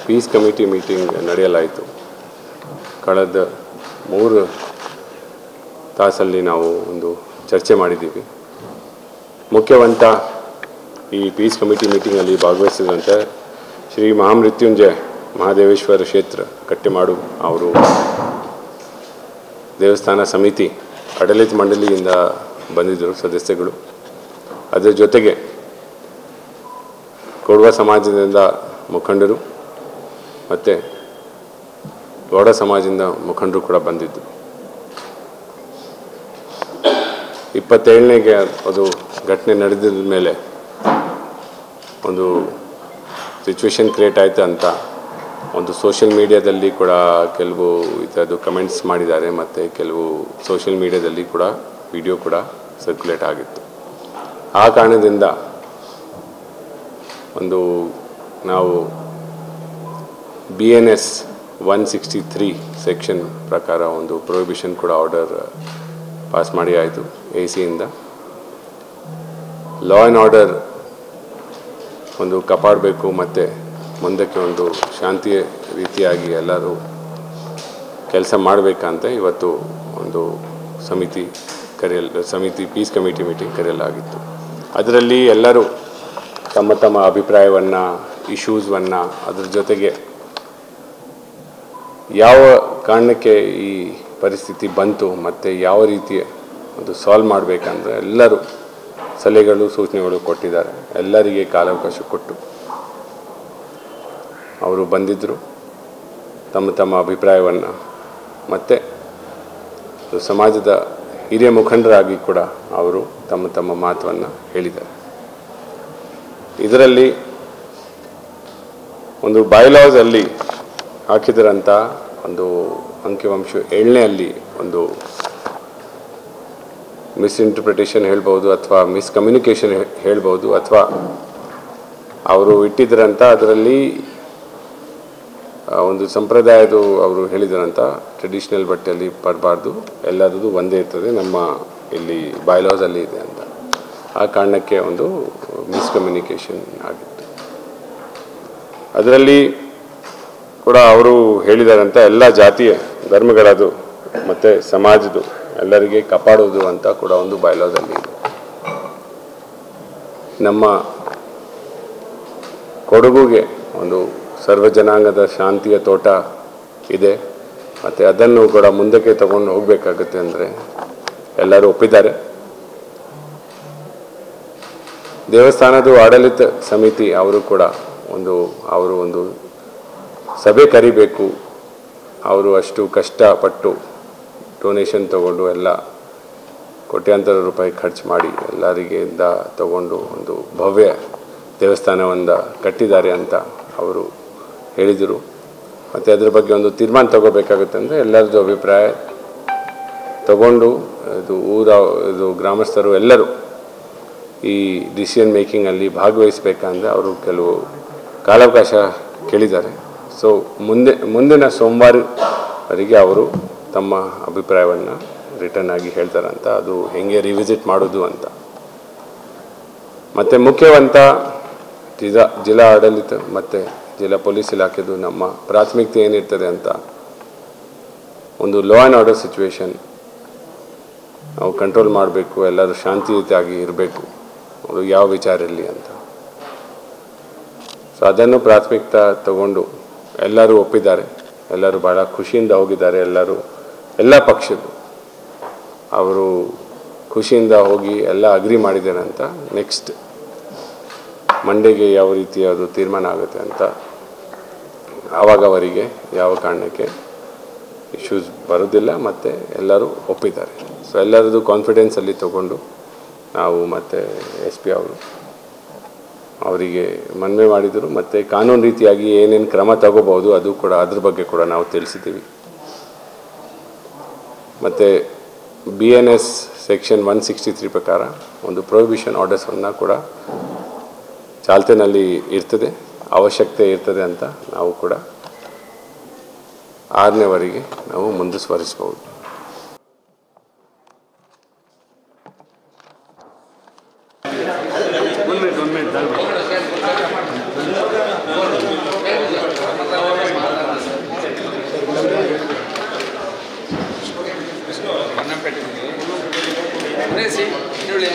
Peace committee meeting ನಡೆಯಲಾಯಿತು. ಕಳೆದ 3 ತಾಸಲ್ಲಿ ನಾವು ಒಂದು ಚರ್ಚೆ ಮಾಡಿದ್ದೀವಿ. ಮುಖ್ಯವಂತ ಈ ಪೀಸ್ ಕಮಿಟಿ ಮೀಟಿಂಗಲ್ಲಿ ಭಾಗವಹಿಸಿದಂತೆ ಶ್ರೀ ಮಹಾಮೃತ್ಯುಂಜಯ ಮಹಾದೇವೇಶ್ವರ ಕ್ಷೇತ್ರ ಕಟ್ಟೆಮಾಡು ಅವರು ದೇವಸ್ಥಾನ ಸಮಿತಿ ಆಡಳಿತ ಮಂಡಳಿಯಿಂದ ಬಂದಿದ್ದರು ಸದಸ್ಯಗಳು. ಅದರ ಜೊತೆಗೆ ಕೊಡವ ಸಮಾಜದಿಂದ ಮುಖಂಡರು ಮತ್ತು ಗೌಡ ಸಮಾಜದಿಂದ ಮುಖಂಡರು ಕೂಡ ಬಂದಿದ್ದರು. 27ನೇಗೆ ಅದು ಘಟನೆ ನಡೆದಿದ ಮೇಲೆ ಒಂದು ಸಿಚುವೇಶನ್ ಕ್ರಿಯೇಟ್ ಆಯಿತು ಅಂತ ಒಂದು ಸೋಷಿಯಲ್ ಮೀಡಿಯಾದಲ್ಲಿ ಕೂಡ ಕೆಲವು ಇದರದ್ದು ಕಮೆಂಟ್ಸ್ ಮಾಡಿದ್ದಾರೆ ಮತ್ತು ಕೆಲವು ಸೋಷಿಯಲ್ ಮೀಡಿಯಾದಲ್ಲಿ ಕೂಡ ವಿಡಿಯೋ ಕೂಡ ಸರ್ಕ್ಯುಲೇಟ್ ಆಗಿತ್ತು. ಆ ಕಾರಣದಿಂದ ಒಂದು ನಾವು BNS 163 ಸೆಕ್ಷನ್ ಪ್ರಕಾರ ಒಂದು ಪ್ರೊಹಿಬಿಷನ್ ಕೂಡ ಆರ್ಡರ್ ಪಾಸ್ ಮಾಡಿ ಆಯಿತು AC-ಯಿಂದ. ಲಾ ಆ್ಯಂಡ್ ಆರ್ಡರ್ ಒಂದು ಕಾಪಾಡಬೇಕು ಮತ್ತು ಮುಂದಕ್ಕೆ ಒಂದು ಶಾಂತಿಯ ರೀತಿಯಾಗಿ ಎಲ್ಲರೂ ಕೆಲಸ ಮಾಡಬೇಕಂತ ಇವತ್ತು ಒಂದು ಸಮಿತಿ ಪೀಸ್ ಕಮಿಟಿ ಮೀಟಿಂಗ್ ಕರೆಯಲಾಗಿತ್ತು. ಅದರಲ್ಲಿ ಎಲ್ಲರೂ ತಮ್ಮ ತಮ್ಮ ಅಭಿಪ್ರಾಯವನ್ನು, ಇಶ್ಯೂಸ್ವನ್ನು, ಅದ್ರ ಜೊತೆಗೆ ಯಾವ ಕಾರಣಕ್ಕೆ ಈ ಪರಿಸ್ಥಿತಿ ಬಂತು ಮತ್ತು ಯಾವ ರೀತಿಯ ಒಂದು ಸಾಲ್ವ್ ಮಾಡಬೇಕಂದ್ರೆ ಎಲ್ಲರೂ ಸಲಹೆಗಳು, ಸೂಚನೆಗಳು ಕೊಟ್ಟಿದ್ದಾರೆ. ಎಲ್ಲರಿಗೆ ಕಾಲಾವಕಾಶ ಕೊಟ್ಟು ಅವರು ಬಂದಿದ್ದರು. ತಮ್ಮ ತಮ್ಮ ಅಭಿಪ್ರಾಯವನ್ನು ಮತ್ತು ಸಮಾಜದ ಹಿರಿಯ ಮುಖಂಡರಾಗಿ ಕೂಡ ಅವರು ತಮ್ಮ ತಮ್ಮ ಮಾತನ್ನು ಹೇಳಿದ್ದಾರೆ. ಇದರಲ್ಲಿ ಒಂದು ಬೈಲಾಸಲ್ಲಿ ಹಾಕಿದರಂಥ ಒಂದು ಅಂಕಿಅಂಶ 7ನೇ ಒಂದು ಮಿಸ್ಇಂಟರ್ಪ್ರಿಟೇಷನ್ ಹೇಳ್ಬೋದು ಅಥವಾ ಮಿಸ್ಕಮ್ಯುನಿಕೇಷನ್ ಹೇಳ್ಬೋದು, ಅಥವಾ ಅವರು ಇಟ್ಟಿದ್ದರಂಥ ಅದರಲ್ಲಿ ಒಂದು ಸಂಪ್ರದಾಯದ ಅವರು ಹೇಳಿದರಂಥ ಟ್ರೆಡಿಷ್ನಲ್ ಬಟ್ಟೆಯಲ್ಲಿ ಬರಬಾರ್ದು, ಎಲ್ಲರದ್ದು ಒಂದೇ ಇರ್ತದೆ, ನಮ್ಮ ಇಲ್ಲಿ ಬೈಲಾಸಲ್ಲಿ ಇದೆ ಅಂತ. ಆ ಕಾರಣಕ್ಕೆ ಒಂದು ಮಿಸ್ಕಮ್ಯುನಿಕೇಷನ್ ಆಗಿತ್ತು. ಅದರಲ್ಲಿ ಕೂಡ ಅವರು ಹೇಳಿದಾರಂಥ ಎಲ್ಲ ಜಾತಿಯ ಧರ್ಮಗಳದು ಮತ್ತು ಸಮಾಜದ್ದು ಎಲ್ಲರಿಗೆ ಕಾಪಾಡೋದು ಅಂತ ಕೂಡ ಒಂದು ಬೈಲಾಸಲ್ಲಿ ಇದೆ. ನಮ್ಮ ಕೊಡಗುಗೆ ಒಂದು ಸರ್ವಜನಾಂಗದ ಶಾಂತಿಯ ತೋಟ ಇದೆ ಮತ್ತು ಅದನ್ನು ಕೂಡ ಮುಂದಕ್ಕೆ ತಗೊಂಡು ಹೋಗಬೇಕಾಗುತ್ತೆ ಅಂದರೆ ಎಲ್ಲರೂ ಒಪ್ಪಿದ್ದಾರೆ. ದೇವಸ್ಥಾನದ ಆಡಳಿತ ಸಮಿತಿ ಅವರು ಕೂಡ ಅವರು ಒಂದು ಸಭೆ ಕರಿಬೇಕು. ಅವರು ಅಷ್ಟು ಕಷ್ಟಪಟ್ಟು ಡೊನೇಷನ್ ತಗೊಂಡು ಎಲ್ಲ ಕೋಟ್ಯಾಂತರ ರೂಪಾಯಿ ಖರ್ಚು ಮಾಡಿ ಎಲ್ಲರಿಗಿಂದ ತಗೊಂಡು ಒಂದು ಭವ್ಯ ದೇವಸ್ಥಾನವನ್ನು ಕಟ್ಟಿದ್ದಾರೆ ಅಂತ ಅವರು ಹೇಳಿದರು. ಮತ್ತು ಅದರ ಬಗ್ಗೆ ಒಂದು ತೀರ್ಮಾನ ತಗೋಬೇಕಾಗುತ್ತೆ ಅಂದರೆ ಎಲ್ಲರದ್ದು ಅಭಿಪ್ರಾಯ ತಗೊಂಡು ಇದು ಗ್ರಾಮಸ್ಥರು ಎಲ್ಲರೂ ಈ ಡಿಸಿಷನ್ ಮೇಕಿಂಗಲ್ಲಿ ಭಾಗವಹಿಸಬೇಕಂದ್ರೆ ಅವರು ಕೆಲವು ಕಾಲಾವಕಾಶ ಕೇಳಿದ್ದಾರೆ. ಸೊ ಮುಂದಿನ ಸೋಮವಾರವರೆಗೆ ಅವರು ತಮ್ಮ ಅಭಿಪ್ರಾಯವನ್ನು ರಿಟರ್ನ್ ಆಗಿ ಹೇಳ್ತಾರಂತ, ಅದು ಹೆಂಗೆ ರಿವಿಸಿಟ್ ಮಾಡೋದು ಅಂತ. ಮತ್ತು ಮುಖ್ಯವಂತ ಜಿಲ್ಲಾ ಆಡಳಿತ ಮತ್ತು ಜಿಲ್ಲಾ ಪೊಲೀಸ್ ಇಲಾಖೆದು ನಮ್ಮ ಪ್ರಾಥಮಿಕತೆ ಏನಿರ್ತದೆ ಅಂತ ಒಂದು ಲಾ ಆ್ಯಂಡ್ ಆರ್ಡರ್ ಸಿಚುವೇಶನ್ ನಾವು ಕಂಟ್ರೋಲ್ ಮಾಡಬೇಕು, ಎಲ್ಲರೂ ಶಾಂತಿಯುತವಾಗಿ ಇರಬೇಕು, ಅದು ಯಾವ ವಿಚಾರ ಇರಲಿ ಅಂತ. ಸೊ ಅದನ್ನು ಪ್ರಾಥಮಿಕತೆ ತಗೊಂಡು ಎಲ್ಲರೂ ಒಪ್ಪಿದ್ದಾರೆ. ಎಲ್ಲರೂ ಭಾಳ ಖುಷಿಯಿಂದ ಹೋಗಿದ್ದಾರೆ. ಎಲ್ಲ ಪಕ್ಷದ್ದು ಅವರು ಖುಷಿಯಿಂದ ಹೋಗಿ ಎಲ್ಲ ಅಗ್ರಿ ಮಾಡಿದ್ದಾರೆ ಅಂತ. ನೆಕ್ಸ್ಟ್ ಮಂಡೇಗೆ ಯಾವ ರೀತಿ ಅದು ತೀರ್ಮಾನ ಆಗುತ್ತೆ ಅಂತ ಆವಾಗವರಿಗೆ ಯಾವ ಕಾರಣಕ್ಕೆ ಇಶ್ಯೂಸ್ ಬರೋದಿಲ್ಲ ಮತ್ತು ಎಲ್ಲರೂ ಒಪ್ಪಿದ್ದಾರೆ. ಸೊ ಎಲ್ಲರದ್ದು ಕಾನ್ಫಿಡೆನ್ಸಲ್ಲಿ ತಗೊಂಡು ನಾವು ಮತ್ತು SP ಅವರು ಅವರಿಗೆ ಮನವಿ ಮಾಡಿದರು. ಮತ್ತು ಕಾನೂನು ರೀತಿಯಾಗಿ ಏನೇನು ಕ್ರಮ ತಗೋಬೋದು ಅದು ಕೂಡ ಅದ್ರ ಬಗ್ಗೆ ಕೂಡ ನಾವು ತಿಳಿಸಿದ್ದೀವಿ. ಮತ್ತು BNS ಸೆಕ್ಷನ್ 163 ಪ್ರಕಾರ ಒಂದು ಪ್ರೊಹಿಬಿಷನ್ ಆರ್ಡರ್ಸನ್ನು ಕೂಡ ಚಾಲ್ತಿನಲ್ಲಿ ಇರ್ತದೆ, ಅವಶ್ಯಕತೆ ಇರ್ತದೆ ಅಂತ ನಾವು ಕೂಡ 6ನೇವರೆಗೆ ನಾವು ಮುಂದುವರಿಸಬಹುದು. ರೇಸಿ ಹೇಳಿ